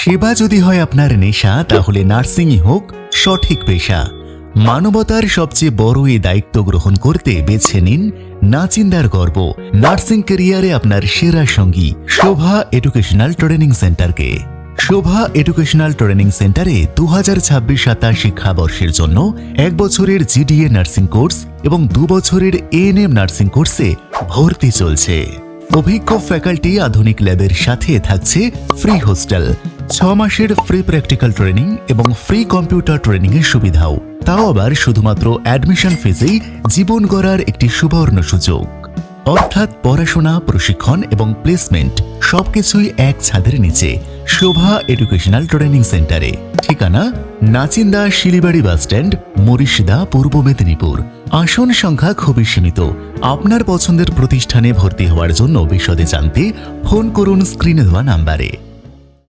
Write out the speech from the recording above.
সেবা যদি হয় আপনার নেশা, তাহলে নার্সিংই হোক সঠিক পেশা। মানবতার সবচেয়ে বড় এই দায়িত্ব গ্রহণ করতে বেছে নিন নাচিন্দার গর্ব, নার্সিং ক্যারিয়ারে আপনার সেরা সঙ্গী শোভা এডুকেশনাল ট্রেনিং সেন্টারকে। শোভা এডুকেশনাল ট্রেনিং সেন্টারে 2026-27 শিক্ষাবর্ষের জন্য 1 বছরের জিডিএ নার্সিং কোর্স এবং 2 বছরের এএনএম নার্সিং কোর্সে ভর্তি চলছে। অভিজ্ঞ ফ্যাকাল্টি, আধুনিক ল্যাবের সাথে থাকছে ফ্রি হোস্টেল, 6 মাসের ফ্রি প্র্যাকটিক্যাল ট্রেনিং এবং ফ্রি কম্পিউটার ট্রেনিং এর সুবিধাও, তাও আবার শুধুমাত্র অ্যাডমিশন ফিজেই জীবন গড়ার একটি সুবর্ণ সুযোগ। অর্থাৎ পড়াশোনা, প্রশিক্ষণ এবং প্লেসমেন্ট সবকিছুই এক ছাদের নিচে শোভা এডুকেশনাল ট্রেনিং সেন্টারে। ঠিকানা নাচিন্দা শিলিবাড়ি বাসস্ট্যান্ড, মরিশদা, পূর্ব মেদিনীপুর। আসন সংখ্যা খুবই সীমিত। আপনার পছন্দের প্রতিষ্ঠানে ভর্তি হওয়ার জন্য বিশদে জানতে ফোন করুন স্ক্রিনে দেওয়া নাম্বারে।